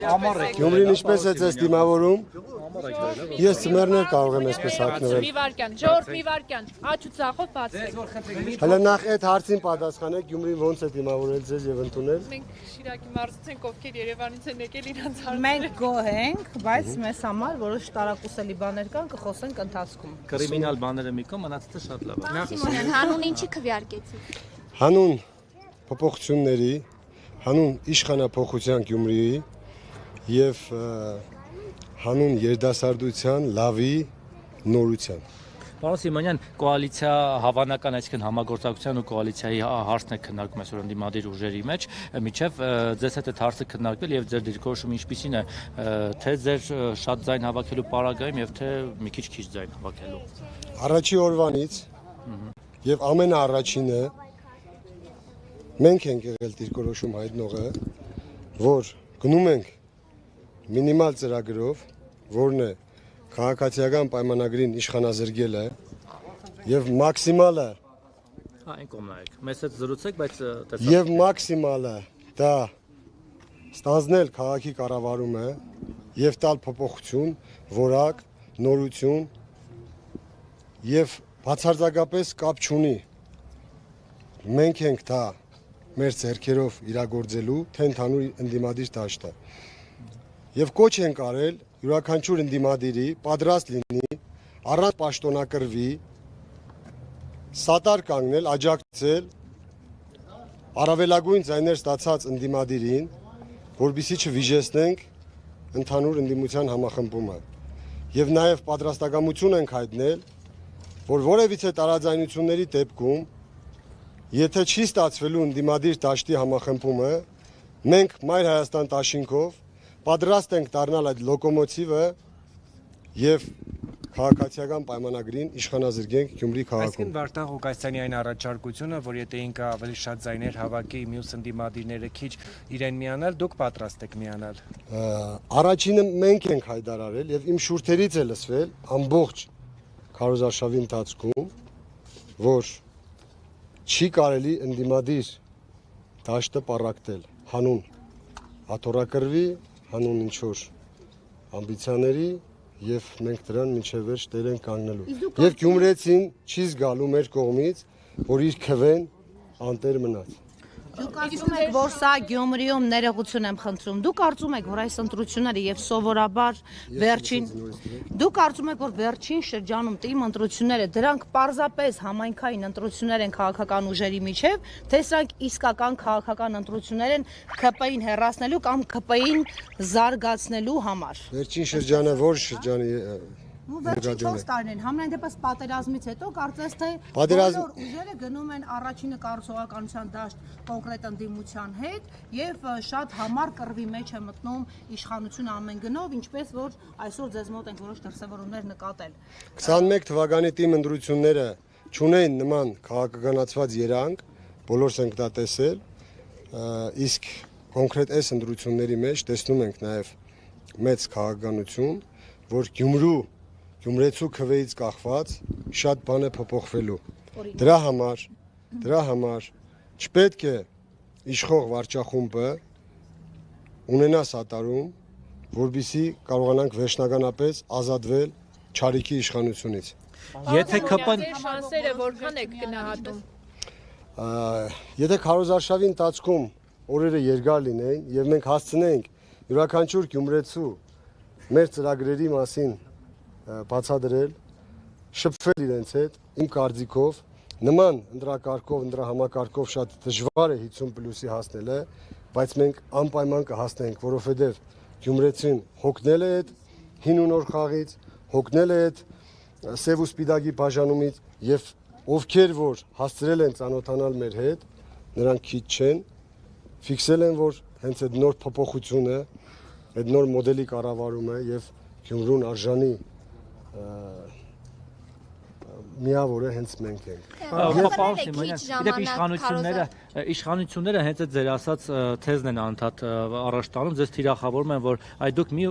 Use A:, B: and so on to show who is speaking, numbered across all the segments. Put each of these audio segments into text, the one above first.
A: Գյումրին ինչպես է ձեզ դիմավորում։ Ես ծմերներ կարող եմ այսպես հագնվել։
B: Մի վարքան, ժողովուրդ մի վարքան, աչու ծախով բացեք։
A: Հələ նախ այդ հարցին պատասխանեք, Գյումրին ոնց է դիմավորել ձեզ եւ ընդունել։
B: Մենք Շիրակի մարզից ենք, ովքեր Երևանից են եկել իրանց հարցերը։
C: Մենք գոհ ենք, բայց մեզ համար որոշ տարակուսելի բաներ կան, կխոսենք ընթացքում։
D: Կրիմինալ բաները մի կողմ, մնացածը շատ լավ է։
E: Հանուն ինչի քվեարկեցիք։
A: Հանուն փոփոխությունների, հանուն իշխանափոխության Գյումրիի եւ հանուն երդասարտության լավի նորության։
D: Պարոն Սիմոնյան, կոալիցիա հավանական, այսինքն համագործակցության ու կոալիցիայի հարցն է քննարկում այսօր ընդդիմադիր ուժերի մեջ, միջև ձեզ հետ այդ հարցը քննարկվել եւ ձեր դիրքորոշումը ինչպիսին է, թե ձեր շատ ձայն հավաքելու պարագայում եւ թե մի քիչ ձայն հավաքելու։
A: Առաջի օրվանից եւ ամենաառաջինը մենք ենք եղել դիրքորոշում հայտնողը, որ գնում ենք մինիմալ ծրագրով, որն է քաղաքացիական պայմանագրին իշխանազրկելը եւ մաքսիմալը
D: այն կողմ նայեք։ Մեզ հետ զրուցեք, բայց
A: եւ մաքսիմալը դա ստանձնել քաղաքի կառավարումը եւ տալ փոփոխություն, որակ, նորություն եւ բացարձակապես կապ չունի մենք ենք դա մեր ձեռքերով իրագործելու թե ընդհանուր ընդդիմադիր դաշտը եւ կոչ ենք արել յուրաքանչյուր ընդդիմադիրի պատրաստ լինի առանց պաշտոնակրվի սատար կանգնել, աջակցել առավելագույն ձայներ ստացած ընդդիմադիրին, որպեսզի չվիժեցնենք ընդհանուր ընդդիմության համախմբումը եւ նաեւ պատրաստակամություն ենք հայտնել, որ որևիցե տարաձայնությունների դեպքում եթե չի ստացվելու ընդդիմադիր դաշտի համախմբումը, մենք Մայր Հայաստան դաշինքով պատրաստ ենք դառնալ այդ լոկոմոտիվը եւ քաղաքացիական պայմանագրին իշխանազրկենք Գյումրի քաղաքում։
F: Այսինքն Վարդան Ղուկասյանի այն առաջարկությունը, որ եթե ինքը ավելի շատ ձայներ հավաքի, մյուս ընդդիմադիրները քիչ իրեն միանալ, դուք պատրաստ եք միանալ։
A: Առաջինը մենք ենք հայտարարել եւ իմ շուրթերից է լսվել ամբողջ քարոզարշավի ընթացքում, որ չի կարելի ընդդիմադիր դաշտը պառակտել հանուն աթոռակրվի, հանուն ինչ-որ ամբիցիաների եւ մենք դրան մինչեւ վերջ տեր ենք կանգնելու։ Եվ Գյումրեցին չի զգալու մեր կողմից, որ իր քվեն անտեր մնաց։
C: Դուք կարծում եք, որ սա Գյումրիում ներողություն եմ խնդրում։ Դուք կարծում եք, որ այս ընտրությունները եւ սովորաբար վերջին Դուք կարծում եք, որ վերջին շրջանում տիմ ընտրությունները դրանք պարզապես համայնքային ընտրություններ են քաղաքական ուժերի միջև, թե սրանք իսկական քաղաքական ընտրություններ են ԿՊ-ին հեռացնելու կամ ԿՊ-ին զարգացնելու համար։
A: Վերջին շրջանը ո՞ր շրջանի
C: Վերջին 4 տարին են, համենայն դեպս պատերազմից հետո կարծես թե
A: Պատերազմ
C: ուժերը գնում են առաջինը կառուցողականության դաշտ կոնկրետ ընդդիմության հետ եւ շատ համառ կռվի մեջ է մտնում իշխանությունը ամեն գնով, ինչպես որ այսօր ձեզ մոտ ենք որոշ դրսևորումներ նկատել։
A: 21 թվականի տիմ ընտրությունները չունեն նման քաղաքականացված երանգ, բոլորս ենք դա տեսել, իսկ կոնկրետ այս ընտրությունների մեջ տեսնում ենք նաեւ մեծ քաղաքականություն, որ Գյումրեցու քվեից կախված շատ բան է փոփոխվելու։ Դրա համար չպետք է իշխող վարչախումբը ունենա սատարում, որպեսզի կարողանանք վերջնականապես ազատվել չարիքի իշխանությունից։
D: Եթե ԿՊ-ն
B: շանսերը որքան եք գնահատում։
A: Եթե քարոզարշավի ընթացքում օրերը երկար լինեն եւ մենք հասցնենք յուրաքանչյուր գյումրեցու մեր ծրագրերի մասին բացադրել, շփվել իրենց հետ, իմ կարծիքով նման ընտրակարգով, ընտրահամակարգով շատ դժվար է 50+-ի հասնելը, բայց մենք անպայման կհասնենք, որովհետև գյումրեցին հոգնել է այդ հին ու նոր խաղից, հոգնել է այդ սև ու սպիտակի բաժանումից եւ ովքեր որ հասցրել են ծանոթանալ մեր հետ, նրանք քիչ չեն, ֆիքսել են, որ հենց այդ նոր փոփոխությունը, այդ նոր մոդելի կառավարումը եւ Գյումրուն արժանի միավորը հենց մենք ենք։
D: Պարոն Սիմոնյան, իդեպ իշխանությունները հենց այդ ձեր ասած թեզն են անդադ առաջ տանում, ձեզ թիրախավորում են, որ այ դուք մի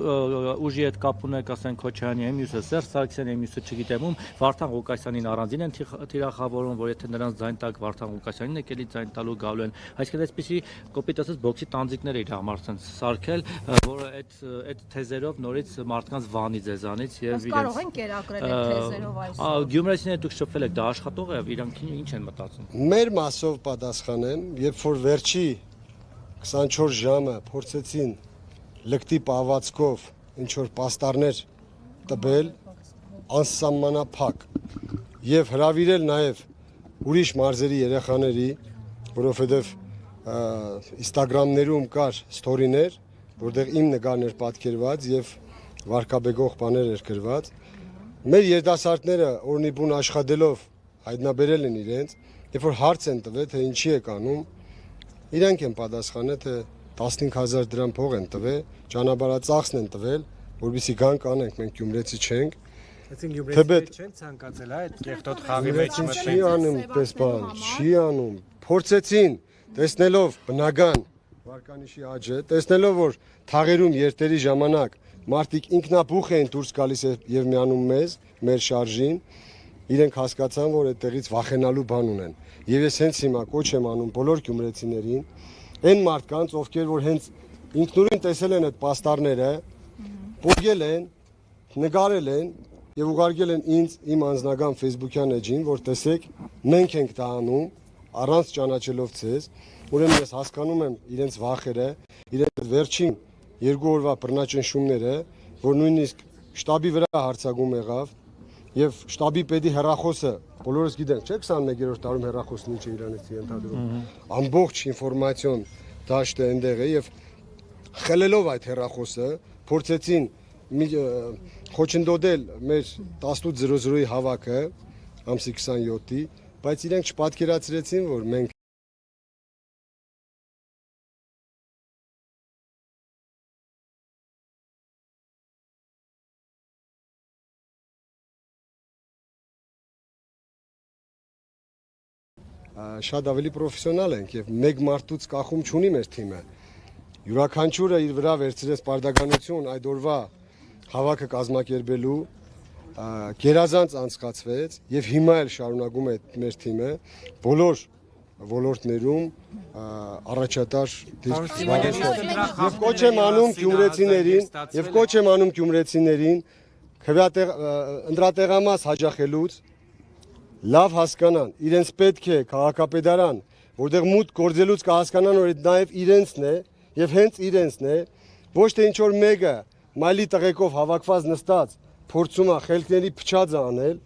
D: ուժի հետ կապ ունեք, ասենք Քոչարյանի, մյուսը Սերժ Սարգսյանի, մյուսը չգիտեմ ում, Վարդան Ղուկասյանին առանձին են թիրախավորում, որ եթե նրանց ձայն տակ Վարդան Ղուկասյանին եկելի ձայն տալու գալու են, այսինքն այսպեսի կոպիտ ասած բոքսի տանձիկներ իր համար ցած սարքել, որը այդ թեզերով նորից մարդկանց վանի ձեզանից եւ իրենց
C: կարող են կերակրել այդ թեզերով այսօր։
D: Գյումրեցիները դուք շփվել եք, դա աշխատող է, իրանք ինչ են մտածում։
A: Մեր մասով պատասխանեմ, երբ որ վերջի 24 ժամը փորձեցին լկտի պահվածքով ինչ որ պաստառներ տվել անսահմանափակ եւ հրավիրել նաեւ ուրիշ մարզերի երեխաների, որովհետեւ Instagram-ներում կար ստորիներ, որտեղ իմ նկարն էր պատկերված եւ վարկաբեկող բաներ էր գրված։ Մեր երիտասարդները օրնի բուն աշխատելով հայտնաբերել են իրենց, երբ որ հարց են տվել, թե ինչի է անում, իրանք են պատասխանել, թե 15000 դրամ փող են տվել, ճանապարհածախսն են տվել, որովհետեւ գան կանենք, մենք գյումրեցի չենք։
F: Այսինքն Գյումրեցիները չեն ցանկացել այդ կեղտոտ խաղի մեջ
A: Չի անում պես բան, չի անում։ Փորձեցին, տեսնելով բնական վարկանիշի աճը, տեսնելով որ թաղերում երթերի ժամանակ մարդիկ ինքնաբուխ էին դուրս գալիս եւ միանում մեզ, մեր շարժին, իրենք հասկացան, որ այդտեղից վախենալու բան ունեն։ Եվ ես հենց հիմա կոչ եմ անում բոլոր գյումրեցիներին, այն մարդկանց, ովքեր որ հենց ինքնուրույն տեսել են այդ պաստառները, փոխել են, նկարել են եւ ուղարկել են ինձ իմ անձնական Facebook-յան էջին, որ տեսեք, մենք ենք դա անում, առանց ճանաչելով ցեզ, ուրեմն ես հասկանում եմ իրենց վախերը, իրենց վերջին 2 օրվա բռնաճնշումները, որ նույնիսկ շտաբի վրա հարցակում եղավ եւ շտաբի պետի հեռախոսը, բոլորս գիտենք, չէ՞, 21-րդ տարում հեռախոսն ինչ է իրանից ընդհանրում։ Ամբողջ ինֆորմացիոն դաշտը այնտեղ է եւ խելելով այդ հեռախոսը փորձեցին խոչընդոտել մեր 18:00-ի հավաքը ամսի 27-ի, բայց իրենք չպատկերացրեցին, որ մենք շատ ավելի պրոֆեսիոնալ ենք եւ մեկ մարդուց կախում չունի մեր թիմը։ Յուրաքանչյուրը իր վրա վերցրեց պարտականություն այդ օրվա հավաքը կազմակերպելու, գերազանց անցկացվեց եւ հիմա էլ շարունակում է մեր թիմը բոլոր ոլորտներում առաջատար դիրք եւ կոչ եմ անում գյումրեցիներին ընտրատեղամաս հաջախելուց լավ հասկանան, իրենց պետք է քաղաքապետարան, որտեղ մուտք գործելուց կհասկանան, որ այդ նաև իրենցն է եւ հենց իրենցն է, ոչ թե ինչ որ մեկը մայլի տղեկով հավաքված նստած փորձում է խելքների փչածը անել,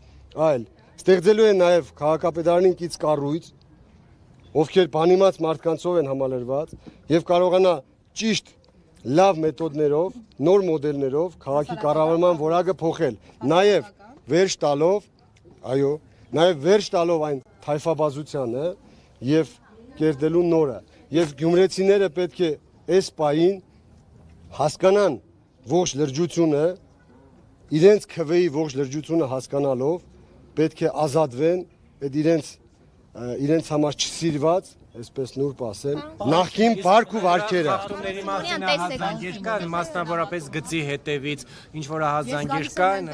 A: այլ ստեղծելու է նաև քաղաքապետարանին կից կառույց, ովքեր բանիմաց մարդկանցով են համալրված եւ կարողանա ճիշտ լավ մեթոդներով, նոր մոդելներով քաղաքի կառավարման որակը փոխել, նաև վերջ տալով, այո, նաև վերջ տալով այն թայֆաբազությանը եւ կերտելու նորը եւ գյումրեցիները պետք է այս պահին հասկանան ողջ լրջությունը իրենց քվեի ողջ լրջությունը հասկանալով պետք է ազատվեն այդ իրենց համար չսիրված այսպես նուրբ ասեմ նախքին բարք ու վարքերը
F: մասնավորապես գծի հետևից ինչ որ ահազանգեր կան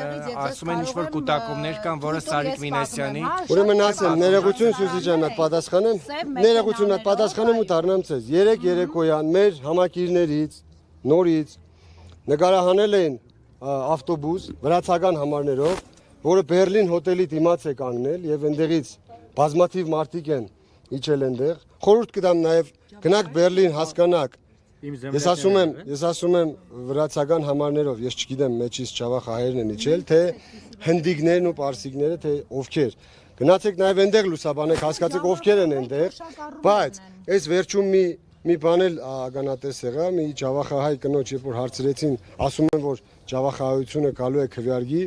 F: ասում են ինչ որ կուտակումներ կան որը Սարիկ Մինասյանի
A: ուրեմն ասեմ ներողություն Սուզի ջան պատասխանեմ ու դառնամ ցեզ 3 երեկոյան մեր համակիրներից նորից նկարահանել են ավտոբուս վրացական համարներով որը Բերլին հոթելի դիմաց է կանգնել եւ այնտեղից բազմաթիվ մարդիկ են իջել այնտեղ խորհուրդ կտամ նաև գնաք Բերլին հասկանաք ես ասում եմ վրացական համարներով ես չգիտեմ մեջից Ջավախահայերն են իջել թե հնդիկներն ու պարսիկները թե ովքեր գնացեք նաև այնտեղ լուսաբանեք հասկացեք ովքեր են այնտեղ բայց այս վերջում մի բան էլ ականատես եղա մի Ջավախահայ կնոջ երբ որ հարցրեցին ասում են որ Ջավախահայությունը գալու է քվեարկի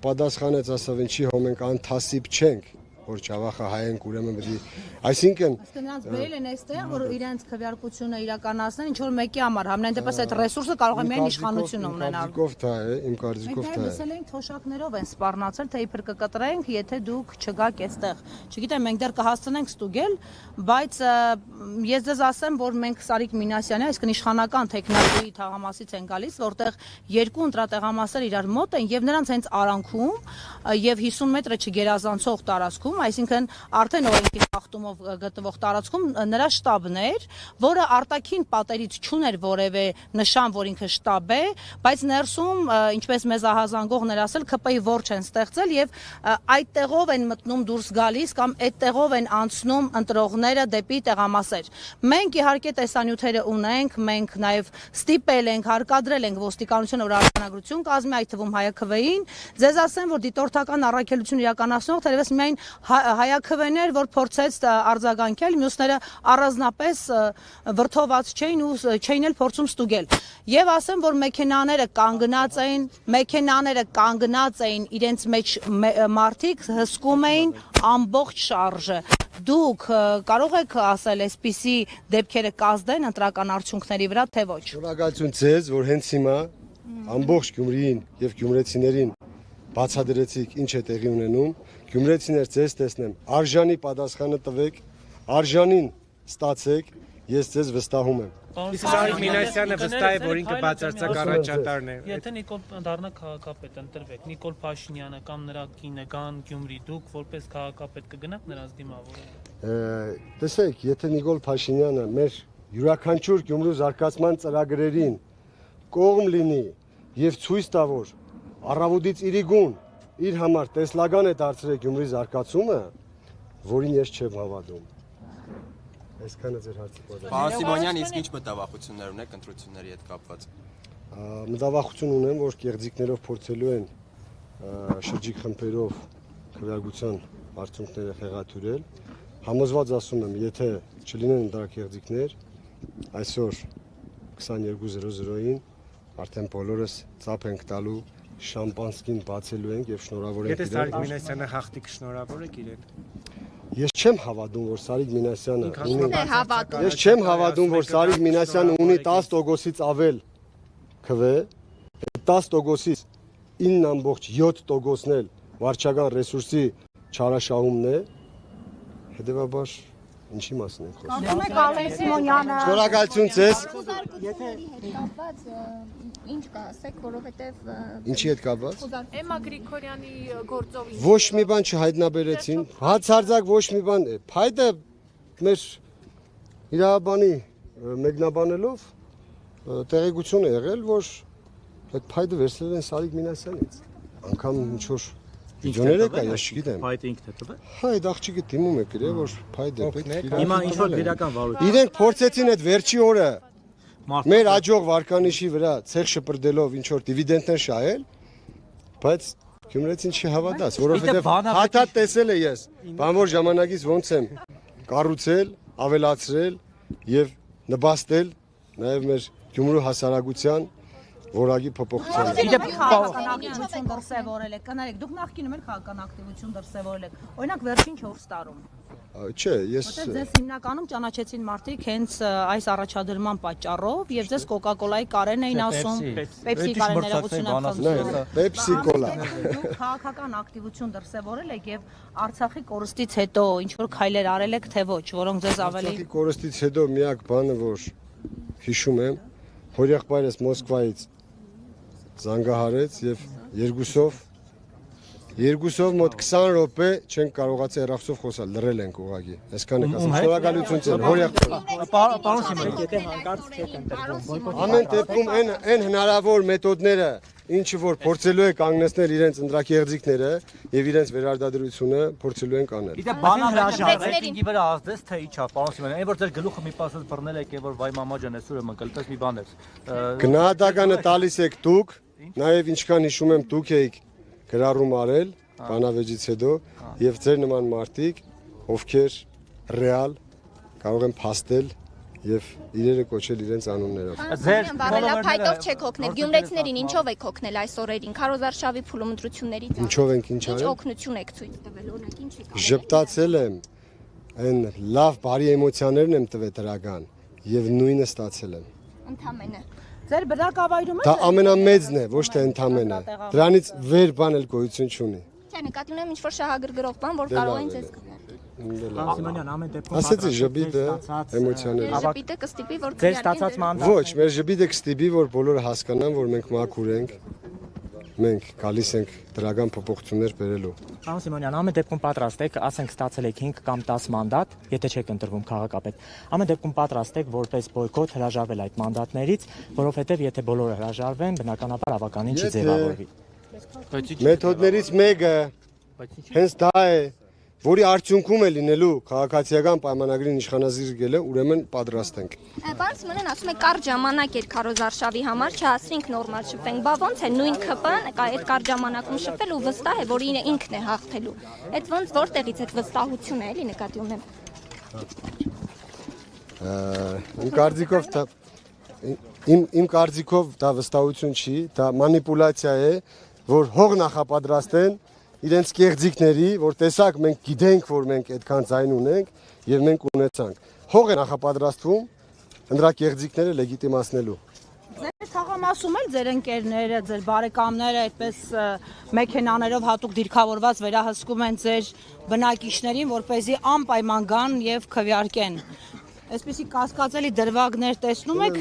A: պատասխանեց ասավ ինչի հո մենք անթասիբ չենք որ Ջավախը հայ են ուրեմն պետք է այսինքն
C: Իսկ նրանց բերել են այստեղ, որ իրենց քվեարկությունը իրականացնեն, ինչ որ մեկի համար, համենայն դեպս այդ ռեսուրսը կարող է միայն իշխանությունը ունենալ։
A: Իմ կարծիքով դա է։
C: Լսել ենք թոշակներով են սպառնացել, թե իբր կկտրենք, եթե դուք չգաք այստեղ։ Չգիտեմ, մենք դեռ կհասցնենք ստուգել, բայց ես ձեզ ասեմ, որ մենք Սարիկ Մինասյանի, այսինքն իշխանական տեխնիկայի թաղամասից են գալիս, որտեղ երկու ընտրատեղամասեր իրար մոտ են եւ նրանց հենց արանքում եւ 50 մետրը չգերազանցող տարածքում, այսինքն արդեն օրենքի խախտումով գտնվող տարածքում նրա շտաբն էր, որը արտաքին պատերից չուներ որևէ նշան, որ ինքը շտաբ է, բայց ներսում, ինչպես մեզ ահազանգողներ ասել, ԿՊ-ի որջ են ստեղծել եւ այդ տեղով են մտնում դուրս գալիս կամ այդ տեղով են անցնում ընտրողները դեպի տեղամասեր։ Մենք իհարկե տեսանյութերը ունենք, մենք նաեւ ստիպել ենք, հարկադրել ենք ոստիկանությունը, որ արձանագրություն կազմի, այդ թվում հայաքվեին։ Ձեզ ասեմ, որ դիտորդական առաքելություն իրականացնող թերևս միայն հայաքվեն էր, որ փորձեց արձագանքել, մյուսները առանձնապես վրթոված չէին ու չէին էլ փորձում ստուգել։ Եվ ասեմ, որ մեքենաները կանգնած էին իրենց մեջ մարդիկ հսկում էին ամբողջ շարժը։ Դուք կարող եք ասել, այսպիսի դեպքերը կազդեն ընտրական արդյունքների վրա, թե ոչ։
A: Շնորհակալություն ձեզ, որ հենց հիմա ամբողջ Գյումրիին եւ գյումրեցիներին բացադրեցիք ինչ է տեղի ունենում։ Գյումրեցիներ ձեզ տեսնեմ, արժանի պատասխանը տվեք, արժանին ստացեք, ես ձեզ վստահում եմ։
F: Իսկ Սարիկ Մինասյանը վստահ է, որ ինքը բացարձակ առաջատարն է։
G: Եթե Նիկոլ դառնա քաղաքապետ, ընտրվեք, Նիկոլ Փաշինյանը կամ նրա կինը գան Գյումրի, դուք որպես քաղաքապետ կգնաք նրանց դիմավորել։
A: Տեսեք, եթե Նիկոլ Փաշինյանը մեր յուրաքանչյուր Գյումրու զարգացման ծրագրերին կողմ լինի եւ ցույց տա, որ առավոտից իրիգուն իր համար տեսլական է դարձրել Գյումրի զարգացումը, որին ես չեմ հավատում։ Այսքանը ձեր հարցի պատասխանը։
H: Պարոն Սիմոնյան, իսկ ինչ մտավախություններ ունեք ընտրությունների հետ կապված։
A: Մտավախություն ունեմ, որ կեղծիքներով փորձելու են շրջիկ խմբերով քվեարկության արդյունքները խեղաթյուրել։ Համոզված ասում եմ, եթե չլինեն դրա կեղծիքներ, այսօր 22:00-ին արդեն բոլորս ծափ ենք տալու, շամպանսկին բացելու ենք եւ շնորհավորենք
F: իրեն։ Եթե Սարիկ Մինասյանը հաղթի, կշնորհավորեք իրեն։
A: Ես չեմ հավատում, որ Սարիկ Մինասյանը
E: Հավատում։
A: Ես չեմ հավատում, որ Սարիկ Մինասյանը ունի 10%-ից ավել քվե, 10%-ից 9.7%-ն էլ վարչական ռեսուրսի չարաշահումն է, հետևաբար ինչի մասին ենք խոսում։ Շնորհակալություն ձեզ։
E: Ինչ կասեք, որովհետև
A: Ինչի հետ կապված։
B: Էմմա Գրիգորյանի գործով
A: Ոչ մի բան չհայտնաբերեցին, հացարձակ ոչ մի բան, փայտը մեր իրավաբանի մեկնաբանելով տեղեկություն է եղել, որ այդ փայտը վերցրել են Սարիկ Մինասյանից։ Անկամ ինչ որ Իջոները կա, ես չգիտեմ։
D: Փայտը ինքն է տվել։
A: Հա, այդ աղջիկը դիմում է գրել, որ փայտը պետք է։
D: Հիմա ինչ որ դիրական վարույթ։
A: Իրենք փորձեցին այդ վերջի օրը մեր աջող վարկանիշի վրա ցեղ շպրդելով ինչ որ դիվիդենդներ շահել, բայց Գյումրեցին չի հավատաց, որովհետև հաթա տեսել է ես, բանվոր ժամանակից ոնց եմ կառուցել, ավելացրել եւ նպաստել նաեւ մեր Գյումրու հասարակության որակի փոփոխությանը։
C: Իդեպ քաղաքական ակտիվություն դրսևորել եք, կներեք, դուք նախկինում եք քաղաքական ակտիվություն դրսևորել եք, օրինակ վերջին 4 տարում։
A: Չէ, ես
C: Որտեղ ձեզ հիմնականում ճանաչեցին մարդիկ հենց այս առաջադրման պատճառով եւ ձեզ Coca-Cola-ի կարեն էին ասում, Pepsi կարեն ներողություն եմ
A: Pepsi Cola։
C: Դուք քաղաքական ակտիվություն դրսևորել եք եւ Արցախի կորստից հետո ինչ որ քայլեր արել եք, թե ոչ, որոնք ձեզ ավելի
A: Արցախի կորստից հետո միակ բանը, որ հիշում եմ, հորեղբայրս Մոսկվայից զանգահարեց եւ երկուսով մոտ 20 րոպե չենք կարողացել հեռախոսով խոսալ, լռել ենք ուղղակի։ Այսքան է ասում։ Շնորհակալություն ձեր հորեղբայր։
D: Պարոն Սիմոնյան, եթե հանկարծ չեք ընտրվում։
A: Ամեն դեպքում այն հնարավոր մեթոդները, ինչը որ փորձելու է կանգնեցնել իրենց ընտրակեղծիքները եւ իրենց վերարտադրությունը փորձելու են կանել։
D: Իդեպ բանալը ռեյտինգի վրա ազդեց, թե իջա, պարոն Սիմոնյան, այն որ ձեր գլուխը մի պասած բռնել եք եւ որ վայ մամա ջան այսօր եմ ընկել, պես մի բան էր։
A: Գնահատականը տալիս եք դուք, նաեւ ինչքան հիշում եմ դուք եք գրառում արել բանավեճից հետո եւ ձեր նման մարդիկ, ովքեր ռեալ կարող են փաստել եւ իրերը կոչել իրենց անուններով։
E: Վարելափայտով չեք օգնել։ Գյումրեցիներին ինչով եք օգնել այս օրերին։ Քարոզարշավի փուլումտրություններից
A: Ինչով ենք ինչ
E: Ինչ
A: արել։
E: օգնություն եք ցույց տվել, օրինակ ինչ եք արել։
A: Ժպտացել եմ, այն լավ բարի էմոցիաներն եմ տվել դրական եւ նույնը ստացել եմ։
E: Ընդամենը։
C: Ձեր բնակավայրում
A: Դա ամենամեծն է, ոչ թե ընդամենը։ Դրանից վեր բան էլ գոյություն չունի։
E: Չէ, նկատի ունեմ ինչ որ շահագրգռող բան, որ կարող են ձեզ քվեարկել։
I: Սիմոնյան, ամեն դեպքում
A: Ասեցի ժպիտը էմոցիաներ։
E: Ժպիտը կստիպի, որ
I: ձեր ստացած մանդատը
A: Ոչ, մեր ժպիտը կստիպի, որ բոլորը հասկանան, որ մենք մաքուր ենք։ Մենք գալիս ենք դրական փոփոխություններ բերելու։
I: Պարոն Սիմոնյան, ամեն դեպքում պատրաստ եք, ասենք ստացել եք 5 կամ 10 մանդատ, եթե չեք ընտրվում քաղաքապետ։ Ամեն դեպքում պատրաստ եք որպես բոյկոտ հրաժարվել այդ մանդատներից, որովհետև եթե բոլորը հրաժարվեն, բնականաբար ավականին չի ձևավորվի։
A: Մեթոդներից մեկը հենց դա է, որի արդյունքում է լինելու քաղաքացիական պայմանագրին իշխանազիրկելը, ուրեմն պատրաստ ենք։
E: Պարոն Սիմոնյան ասում է կարճ ժամանակ էր քարոզարշավի համար, չհասրինք նորմալ շփվենք։ Բա ոնց է նույն ԿՊ-ն այդ կարճ ժամանակում շփվել ու վստահ է, որ ինքն է հաղթելու։ Այդ ոնց որտեղից այդ վստահությունը էլի նկատի ունեմ։
A: Իմ կարծիքով դա վստահություն չի, դա մանիպուլյացիա է, որ հող նախապատրաստեն իրենց կեղծիքների, որ տեսակ մենք գիտենք, որ մենք այդքան ձայն ունենք եւ մենք ունեցանք։ Հող է նախապատրաստվում նրա կեղծիքները լեգիտիմացնելու։
C: Ձեր թաղամասում էլ ձեր ընկերները, ձեր բարեկամները այդպես մեքենաներով հատուկ դիրքավորված վերահսկում են ձեր բնակիչներին, որպեսզի անպայման գան եւ քվեարկեն։ Այսպեսի կասկածելի դրվագներ տեսնում եք։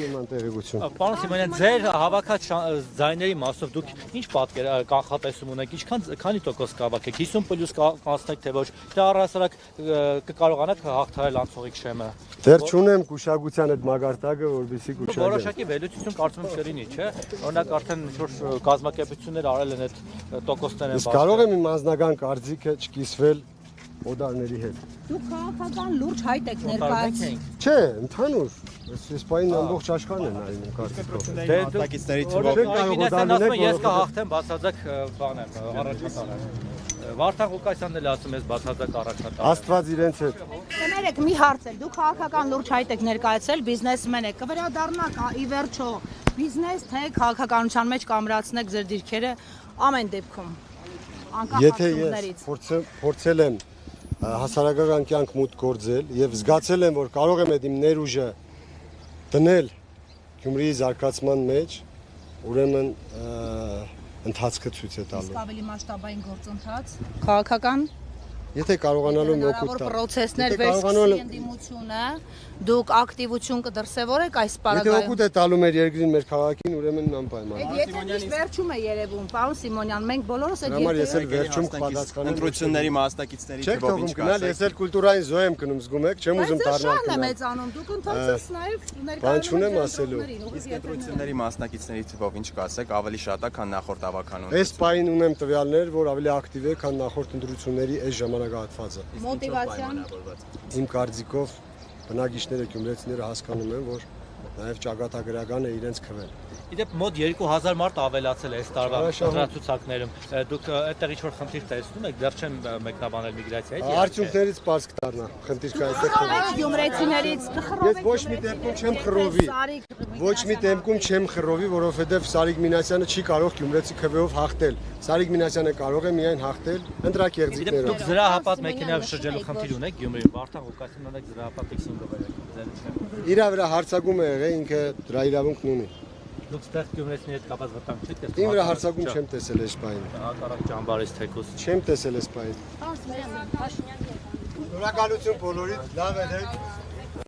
D: Պարոն Սիմոնյան, ձեր հավաքած ձայների մասով դուք ինչ պատկեր կանխատեսում ունեք, քանի տոկոս կավաք եք, 50+ կանցնեք թե ոչ, թե առհասարակ կկարողանաք հաղթահարել անցողիկ շեմը։
A: Դեռ չունեմ գուշակության այդ մագարտակը, որովհետեւ գուշակեմ։
D: Որոշակի վերլուծություն կարծում եմ կլինի, չէ՞։ Օրինակ արդեն ինչ-որ կազմակերպություններ արել են այդ տոկոսները։
A: Իսկ կարող եմ իմ անձնական կարծիքը չկիսվել օդարների հետ։
C: Դուք քաղաքական լուրջ հայտ եք ներկայացնում։
A: Չէ, ընդհանուր։ Այս պայն ամբողջ աշխարհն է նայում իմ կարծիքով։
H: Մասնակիցների թվով
D: Ես կհաղթեմ բացարձակ բան եմ, առաջատար եմ։ Վարդան Ղուկասյանն էլ ասում է բացարձակ առաջատար։
A: Աստված իրենց հետ։
C: Կներեք, մի հարց էլ, դուք քաղաքական լուրջ հայտ եք ներկայացել, բիզնեսմեն եք, կվերադառնաք ի վերջո բիզնես թե քաղաքականության մեջ կամրացնեք ձեր դիրքերը ամեն դեպքում։
A: Եթե ես փորձել եմ հասարակական կյանք մուտք գործել եւ զգացել եմ, որ կարող եմ այդ իմ ներուժը դնել Գյումրիի զարգացման մեջ, ուրեմն ընթացքը ցույց է տալու։
C: Իսկ ավելի մասշտաբային գործընթաց քաղաքական
A: Եթե կարողանալու եմ օգուտ տալ։
C: Պրոցեսներ վերսկսի ընդդիմությունը, դուք ակտիվություն կդրսևորեք այս
A: Եթե
C: պարագայում։
A: օգուտ է տալու մեր երկրին, մեր քաղաքին, ուրեմն անպայման։
C: Եթե միշտ վերջում է երևում, պարոն Սիմոնյան, մենք բոլորս այդ
A: Համար ես էլ վերջում կպատասխանեմ։
H: ընտրությունների մասնակիցների
A: Չեք
H: թվով
A: թողում
H: ինչ
A: գնալ, ես էլ կուլտուրային զոհ եմ գնում, զգում եք, չեմ ուզում դառնալ
C: շանն է
A: գնալ։
C: մեծանում, դուք ընդհանրապես նաև
A: Բան չունեմ ասելու։
H: Իսկ ընտրությունների մասնակիցների թվով ինչ կասեք, ավելի շատ է, քան նախորդ ավականուն։
A: Այս պայն ունեմ տվյալներ, որ ավելի ակտիվ է, քան նախորդ ընտրությունների այս ժամանակահատվածը։
C: մոտիվացիան
A: Իմ կարծիքով բնակիչները, գյումրեցիները հասկանում են, որ նաև ճակատագրական է իրենց քվել։
D: Իդեպ մոտ 2000 մարդ ավելացել է այս տարվա ընտրացուցակներում։ Դուք այդտեղ ինչ-որ խնդիր տեսնում եք, դեռ չեմ մեկնաբանել միգրացիայի։
A: Արդյունքներից պարզ կդառնա, խնդիր կա այդտեղ։
C: գյումրեցիներից
A: Ես ոչ մի դեպքում չեմ խռովի։ Ոչ մի դեպքում չեմ խռովի, որովհետև Սարիկ Մինասյանը չի կարող գյումրեցի քվեով հաղթել։ Սարիկ Մինասյանը կարող է միայն հաղթել ընտրակեղծիքներով։
D: Դուք զրահապատ մեքենայով շրջելու խնդիր ունեք Գյումրիում, Վարդան Ղուկասյանն ունեք զրահապատ X5-ով եք։
A: Իրա վրա հարցակում է եղել, ինքը դրա իրավունքն ունի։
D: Դուք ստեղ Գյումրեցիների հետ կապված վտանգ չեք տեսնում։
A: Իմ վրա հարցակում չեմ տեսել այս պայն։
D: Հակառակ ճամբարից թեկուզ։
A: Չեմ տեսել այս պայն։ Շնորհակալություն բոլորիդ, լավ եք։